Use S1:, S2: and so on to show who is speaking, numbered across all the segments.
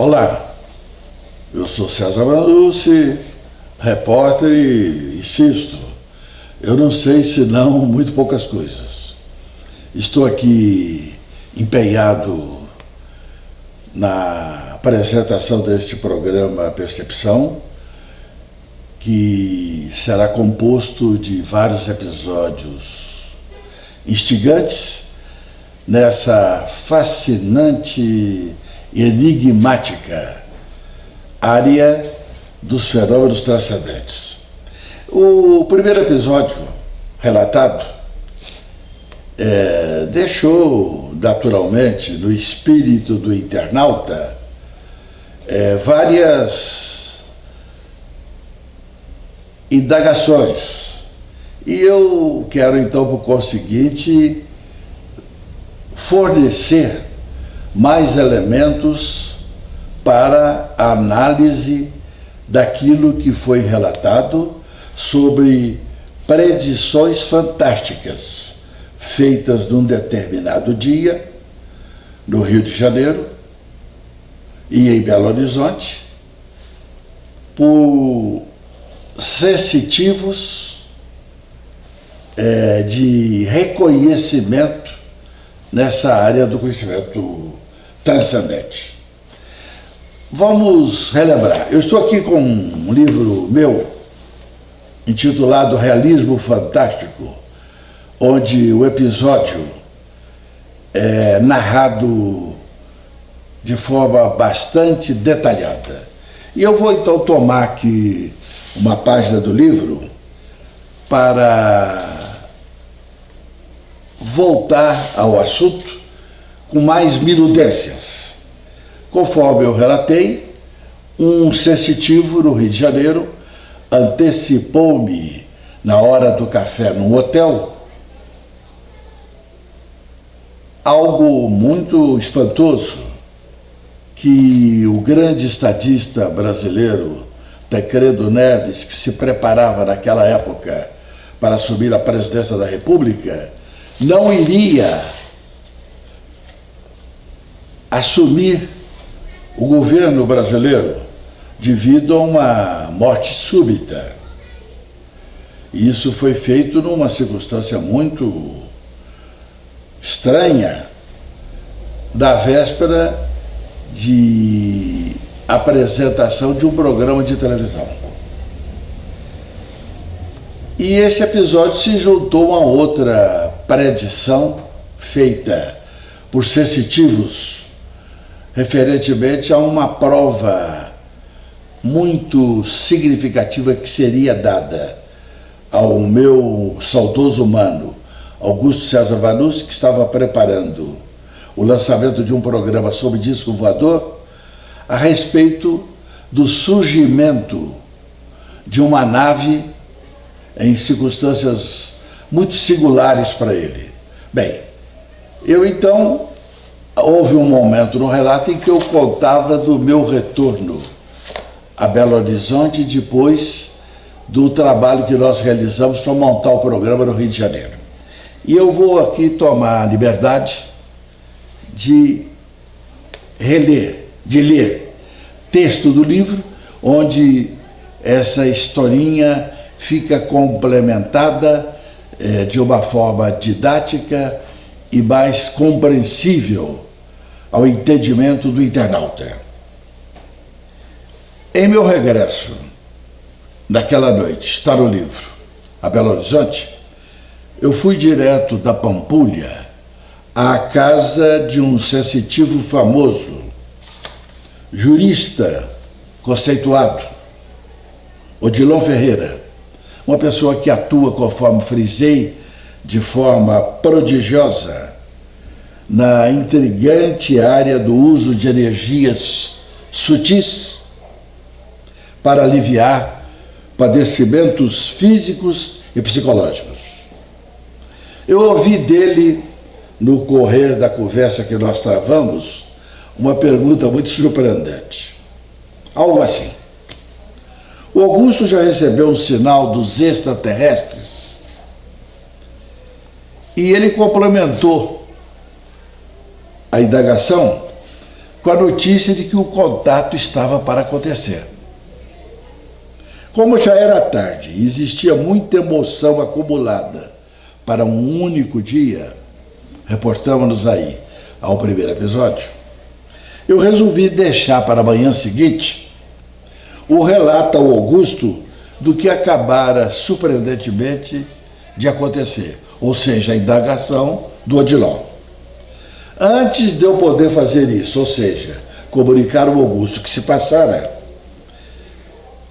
S1: Olá, eu sou César Vanucci, repórter e insisto, eu não sei senão muito poucas coisas. Estou aqui empenhado na apresentação deste programa Percepção, que será composto de vários episódios instigantes nessa fascinante e enigmática área dos fenômenos transcendentes. O primeiro episódio relatado deixou naturalmente no espírito do internauta várias indagações. E eu quero então, por conseguinte, fornecer mais elementos para a análise daquilo que foi relatado sobre predições fantásticas feitas num determinado dia no Rio de Janeiro e em Belo Horizonte por sensitivos de reconhecimento nessa área do conhecimento transcendente. Vamos relembrar. Eu estou aqui com um livro meu intitulado Realismo Fantástico, onde o episódio é narrado de forma bastante detalhada. E eu vou então tomar aqui uma página do livro para voltar ao assunto com mais minudências. Conforme eu relatei, um sensitivo no Rio de Janeiro antecipou-me na hora do café num hotel algo muito espantoso que o grande estadista brasileiro Tancredo Neves, que se preparava naquela época para assumir a presidência da República, não iria assumir o governo brasileiro devido a uma morte súbita. E isso foi feito numa circunstância muito estranha, da véspera de apresentação de um programa de televisão. E esse episódio se juntou a outra predição feita por sensitivos referentemente a uma prova muito significativa que seria dada ao meu saudoso mano, Augusto César Vanucci, que estava preparando o lançamento de um programa sobre disco voador a respeito do surgimento de uma nave em circunstâncias muito singulares para ele. Bem, eu então, houve um momento no relato em que eu contava do meu retorno a Belo Horizonte depois do trabalho que nós realizamos para montar o programa no Rio de Janeiro. E eu vou aqui tomar a liberdade de ler texto do livro, onde essa historinha fica complementada de uma forma didática e mais compreensível ao entendimento do internauta. Em meu regresso, naquela noite, está no livro, a Belo Horizonte, eu fui direto da Pampulha à casa de um sensitivo famoso, jurista conceituado, Odilon Ferreira, uma pessoa que atua, conforme frisei, de forma prodigiosa na intrigante área do uso de energias sutis para aliviar padecimentos físicos e psicológicos. Eu ouvi dele, no correr da conversa que nós travamos, uma pergunta muito surpreendente. Algo assim: o Augusto já recebeu um sinal dos extraterrestres? E ele complementou a indagação com a notícia de que o contato estava para acontecer. Como já era tarde e existia muita emoção acumulada para um único dia, reportamos-nos aí ao primeiro episódio, eu resolvi deixar para a manhã seguinte o relato ao Augusto do que acabara surpreendentemente de acontecer, ou seja, a indagação do Odilon. Antes de eu poder fazer isso, ou seja, comunicar ao Augusto o que se passara,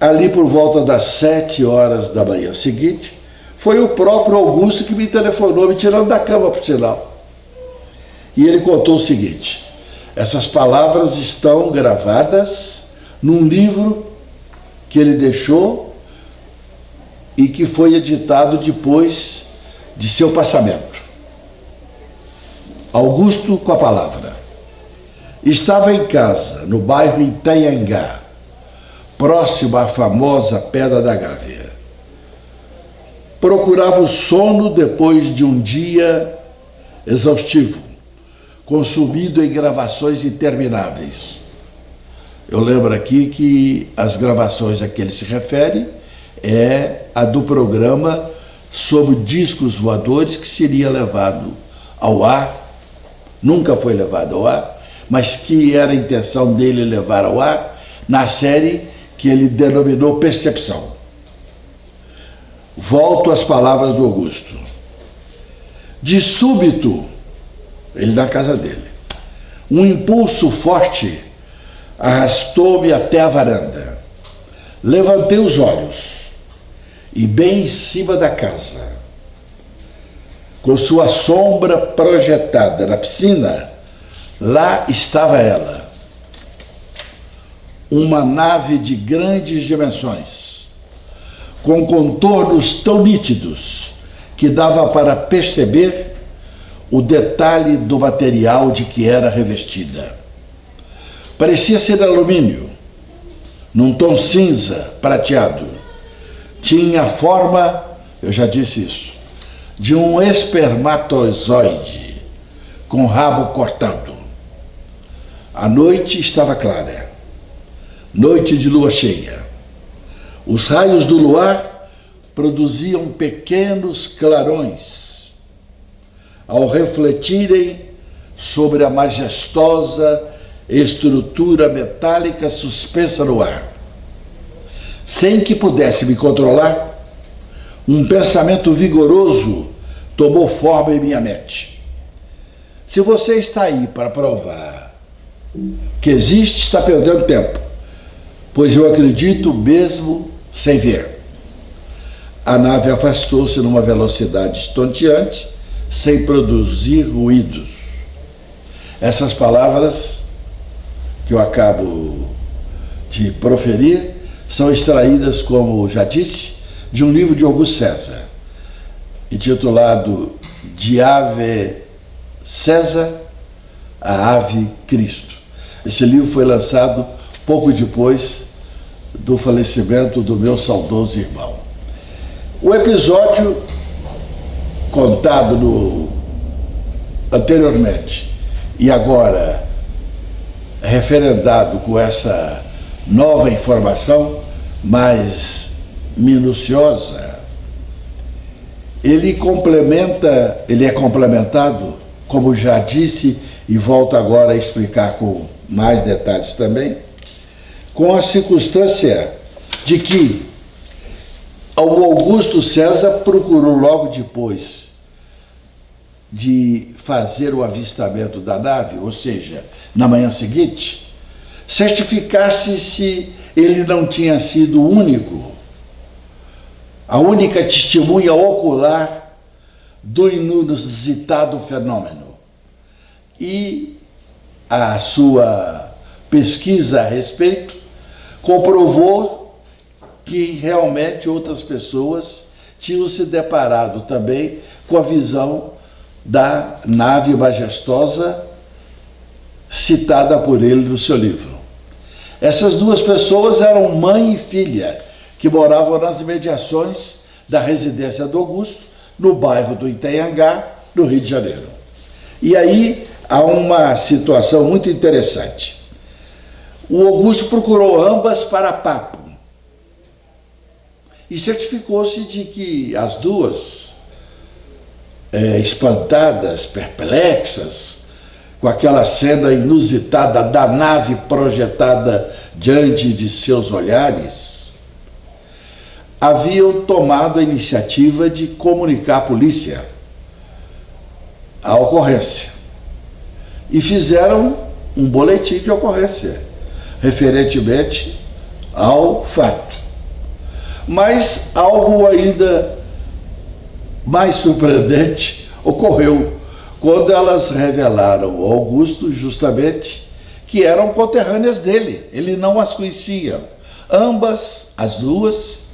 S1: ali por volta das 7 horas da manhã seguinte, foi o próprio Augusto que me telefonou, me tirando da cama, por sinal. E ele contou o seguinte: essas palavras estão gravadas num livro que ele deixou e que foi editado depois de seu passamento. Augusto com a palavra. Estava em casa, no bairro Itanhangá, próximo à famosa Pedra da Gávea. Procurava o sono depois de um dia exaustivo, consumido em gravações intermináveis. Eu lembro aqui que as gravações a que ele se refere é a do programa sobre discos voadores que seria levado ao ar, nunca foi levado ao ar, mas que era a intenção dele levar ao ar na série que ele denominou Percepção. Volto às palavras do Augusto. De súbito, ele na casa dele, um impulso forte arrastou-me até a varanda. Levantei os olhos e bem em cima da casa, com sua sombra projetada na piscina, lá estava ela. Uma nave de grandes dimensões, com contornos tão nítidos que dava para perceber o detalhe do material de que era revestida. Parecia ser alumínio, num tom cinza prateado. Tinha a forma, eu já disse isso, de um espermatozoide com rabo cortado. A noite estava clara, noite de lua cheia. Os raios do luar produziam pequenos clarões ao refletirem sobre a majestosa estrutura metálica suspensa no ar. Sem que pudesse me controlar, um pensamento vigoroso tomou forma em minha mente. Se você está aí para provar que existe, está perdendo tempo, pois eu acredito mesmo sem ver. A nave afastou-se numa velocidade estonteante, sem produzir ruídos. Essas palavras que eu acabo de proferir são extraídas, como já disse, de um livro de Augusto César, intitulado De Ave César a Ave Cristo. Esse livro foi lançado pouco depois do falecimento do meu saudoso irmão. O episódio contado anteriormente e agora referendado com essa nova informação mais minuciosa, ele é complementado, como já disse, e volto agora a explicar com mais detalhes também, com a circunstância de que o Augusto César procurou logo depois de fazer o avistamento da nave, ou seja, na manhã seguinte, certificar-se se ele não tinha sido o único, a única testemunha ocular do inusitado fenômeno. E a sua pesquisa a respeito comprovou que realmente outras pessoas tinham se deparado também com a visão da nave majestosa citada por ele no seu livro. Essas duas pessoas eram mãe e filha, que moravam nas imediações da residência do Augusto, no bairro do Itanhangá, no Rio de Janeiro. E aí há uma situação muito interessante. O Augusto procurou ambas para papo e certificou-se de que as duas, espantadas, perplexas, com aquela cena inusitada da nave projetada diante de seus olhares, haviam tomado a iniciativa de comunicar à polícia a ocorrência e fizeram um boletim de ocorrência referentemente ao fato. Mas algo ainda mais surpreendente ocorreu quando elas revelaram ao Augusto justamente que eram conterrâneas dele. Ele não as conhecia. Ambas, as duas,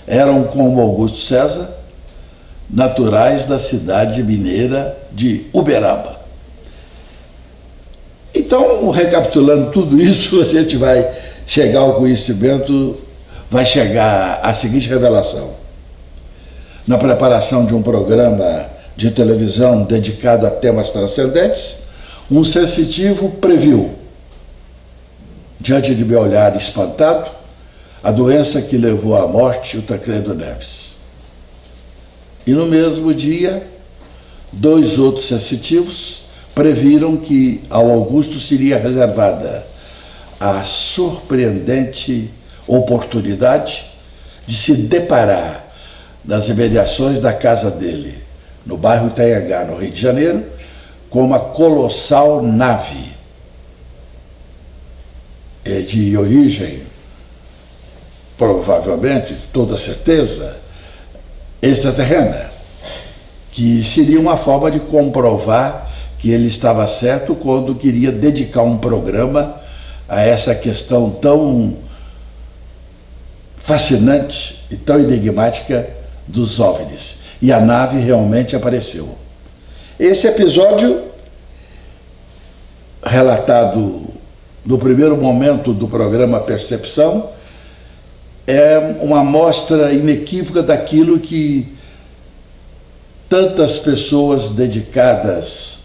S1: eram, como Augusto César, naturais da cidade mineira de Uberaba. Então, recapitulando tudo isso, a gente vai chegar ao conhecimento, vai chegar à seguinte revelação. Na preparação de um programa de televisão dedicado a temas transcendentes, um sensitivo previu, diante de meu olhar espantado, a doença que levou à morte o Tancredo Neves. E no mesmo dia, 2 outros sensitivos previram que ao Augusto seria reservada a surpreendente oportunidade de se deparar nas imediações da casa dele, no bairro Itanhangá, no Rio de Janeiro, com uma colossal nave de origem, provavelmente, toda certeza, extraterrena, que seria uma forma de comprovar que ele estava certo quando queria dedicar um programa a essa questão tão fascinante e tão enigmática dos OVNIs. E a nave realmente apareceu. Esse episódio, relatado no primeiro momento do programa Percepção, é uma amostra inequívoca daquilo que tantas pessoas dedicadas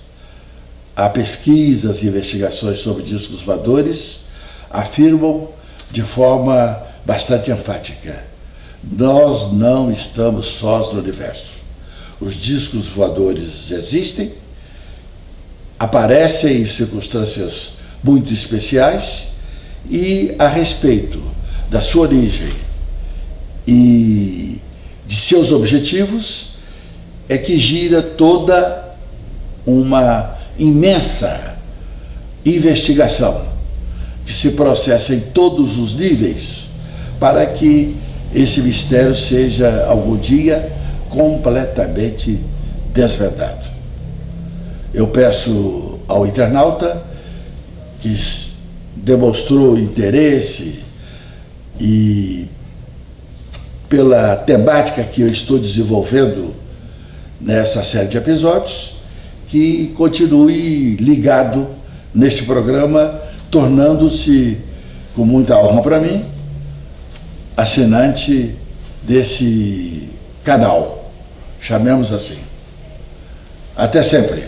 S1: a pesquisas e investigações sobre discos voadores afirmam de forma bastante enfática. Nós não estamos sós no universo. Os discos voadores existem, aparecem em circunstâncias muito especiais e, a respeito da sua origem e de seus objetivos, é que gira toda uma imensa investigação que se processa em todos os níveis para que esse mistério seja, algum dia, completamente desvendado. Eu peço ao internauta que demonstrou interesse e pela temática que eu estou desenvolvendo nessa série de episódios, que continue ligado neste programa, tornando-se, com muita honra para mim, assinante desse canal, chamemos assim. Até sempre.